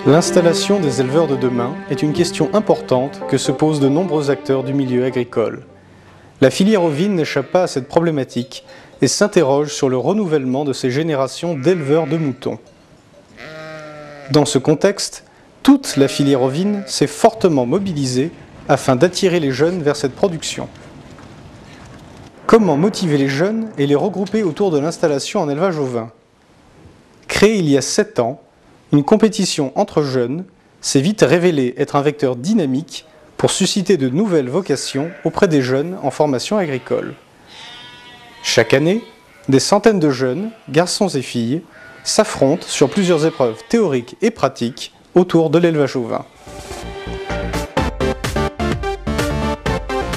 L'installation des éleveurs de demain est une question importante que se posent de nombreux acteurs du milieu agricole. La filière ovine n'échappe pas à cette problématique et s'interroge sur le renouvellement de ces générations d'éleveurs de moutons. Dans ce contexte, toute la filière ovine s'est fortement mobilisée afin d'attirer les jeunes vers cette production. Comment motiver les jeunes et les regrouper autour de l'installation en élevage ovin? Créée il y a 7 ans, une compétition entre jeunes s'est vite révélée être un vecteur dynamique pour susciter de nouvelles vocations auprès des jeunes en formation agricole. Chaque année, des centaines de jeunes, garçons et filles, s'affrontent sur plusieurs épreuves théoriques et pratiques autour de l'élevage ovin.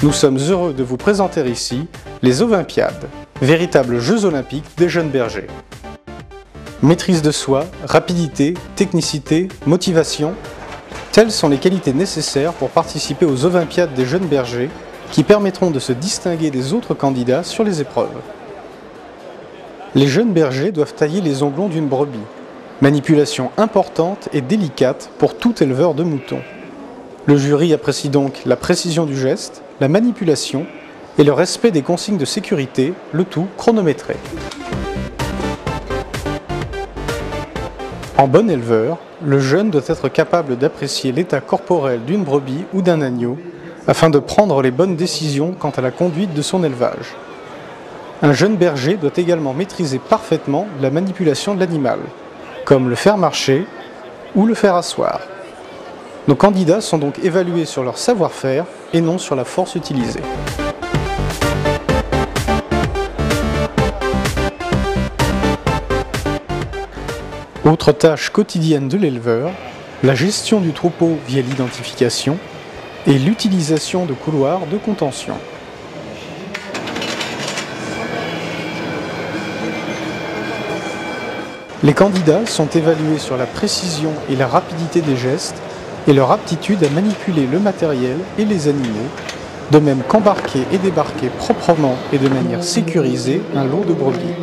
Nous sommes heureux de vous présenter ici les Ovimpiades, véritables Jeux olympiques des jeunes bergers. Maîtrise de soi, rapidité, technicité, motivation, telles sont les qualités nécessaires pour participer aux Ovimpiades des jeunes bergers qui permettront de se distinguer des autres candidats sur les épreuves. Les jeunes bergers doivent tailler les onglons d'une brebis, manipulation importante et délicate pour tout éleveur de moutons. Le jury apprécie donc la précision du geste, la manipulation et le respect des consignes de sécurité, le tout chronométré. En bon éleveur, le jeune doit être capable d'apprécier l'état corporel d'une brebis ou d'un agneau afin de prendre les bonnes décisions quant à la conduite de son élevage. Un jeune berger doit également maîtriser parfaitement la manipulation de l'animal, comme le faire marcher ou le faire asseoir. Nos candidats sont donc évalués sur leur savoir-faire et non sur la force utilisée. Autre tâche quotidienne de l'éleveur, la gestion du troupeau via l'identification et l'utilisation de couloirs de contention. Les candidats sont évalués sur la précision et la rapidité des gestes et leur aptitude à manipuler le matériel et les animaux, de même qu'embarquer et débarquer proprement et de manière sécurisée un lot de brebis.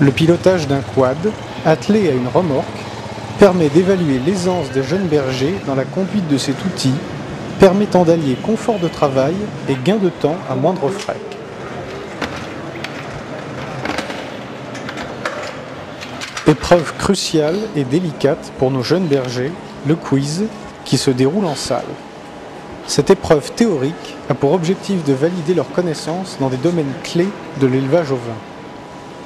Le pilotage d'un quad, attelé à une remorque, permet d'évaluer l'aisance des jeunes bergers dans la conduite de cet outil, permettant d'allier confort de travail et gain de temps à moindre frais. Épreuve cruciale et délicate pour nos jeunes bergers, le quiz, qui se déroule en salle. Cette épreuve théorique a pour objectif de valider leurs connaissances dans des domaines clés de l'élevage ovin.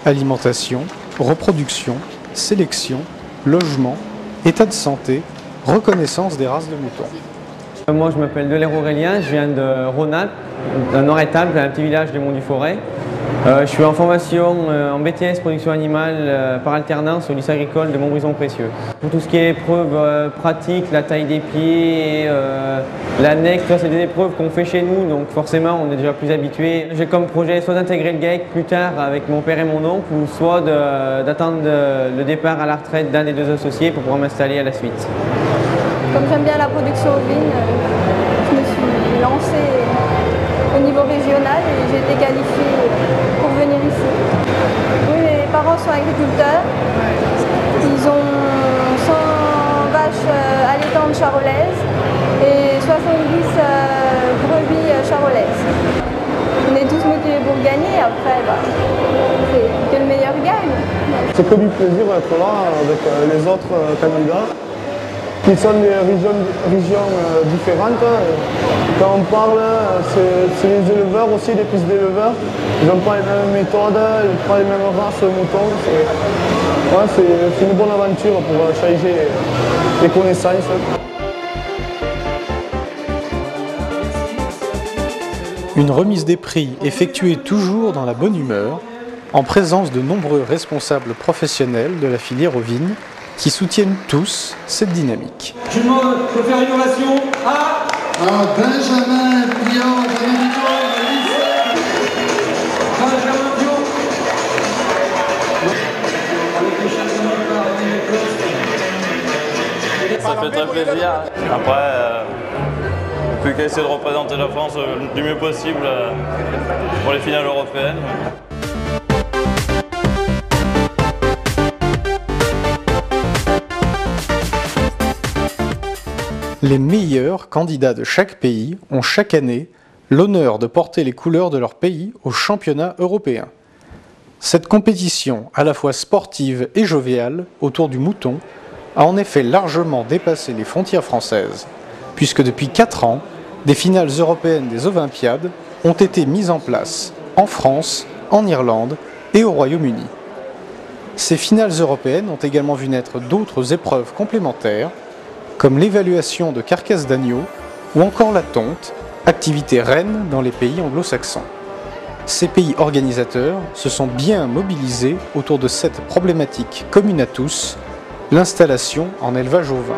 Alimentation, reproduction, sélection, logement, état de santé, reconnaissance des races de moutons. Moi je m'appelle Delaire Aurélien, je viens de Rhône-Alpes, d'un Nord-Étape, un petit village des Monts-du-Forêt. Je suis en formation en BTS production animale par alternance au lycée agricole de Montbrison-Précieux. Pour tout ce qui est épreuves pratiques, la taille des pieds, l'annexe, c'est des épreuves qu'on fait chez nous, donc forcément on est déjà plus habitué. J'ai comme projet soit d'intégrer le GAEC plus tard avec mon père et mon oncle, ou soit d'attendre le départ à la retraite d'un des deux associés pour pouvoir m'installer à la suite. Comme j'aime bien la production ovine, je me suis lancée au niveau régional et j'ai été qualifiée pour venir ici. Oui, mes parents sont agriculteurs. Ils ont 100 vaches allaitantes charolaises et 70 brebis charolaises. On est tous motivés pour gagner, après c'est que le meilleur gagne. C'est que du plaisir d'être là avec les autres candidats qui sont des régions différentes. Quand on parle, c'est les éleveurs aussi, les fils d'éleveurs. Ils n'ont pas les mêmes méthodes, pas les mêmes races de moutons. C'est une bonne aventure pour changer les connaissances. Une remise des prix effectuée toujours dans la bonne humeur, en présence de nombreux responsables professionnels de la filière ovine, qui soutiennent tous cette dynamique. Je demande de faire une ovation à Benjamin Pion, Benjamin Pion. Ça fait très plaisir. Après, Plus qu'à essayer de représenter la France du mieux possible pour les finales européennes. Les meilleurs candidats de chaque pays ont chaque année l'honneur de porter les couleurs de leur pays aux championnats européens. Cette compétition, à la fois sportive et joviale, autour du mouton, a en effet largement dépassé les frontières françaises, puisque depuis 4 ans, des finales européennes des Olympiades ont été mises en place en France, en Irlande et au Royaume-Uni. Ces finales européennes ont également vu naître d'autres épreuves complémentaires, comme l'évaluation de carcasses d'agneau ou encore la tonte, activité reine dans les pays anglo-saxons. Ces pays organisateurs se sont bien mobilisés autour de cette problématique commune à tous, l'installation en élevage ovin.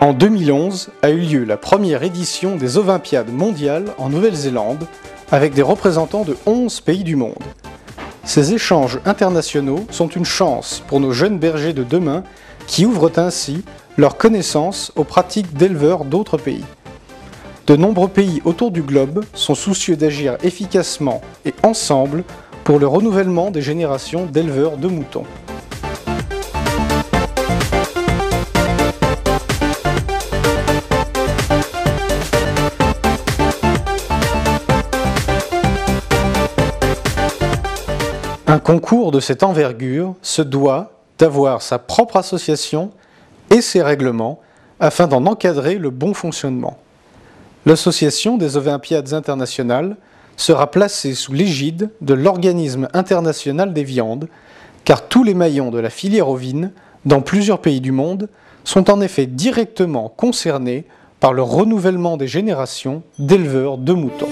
En 2011 a eu lieu la première édition des Olympiades mondiales en Nouvelle-Zélande, avec des représentants de 11 pays du monde. Ces échanges internationaux sont une chance pour nos jeunes bergers de demain qui ouvrent ainsi leurs connaissances aux pratiques d'éleveurs d'autres pays. De nombreux pays autour du globe sont soucieux d'agir efficacement et ensemble pour le renouvellement des générations d'éleveurs de moutons. Un concours de cette envergure se doit d'avoir sa propre association et ses règlements afin d'en encadrer le bon fonctionnement. L'Association des Olympiades internationales sera placée sous l'égide de l'Organisme international des viandes, car tous les maillons de la filière ovine, dans plusieurs pays du monde, sont en effet directement concernés par le renouvellement des générations d'éleveurs de moutons.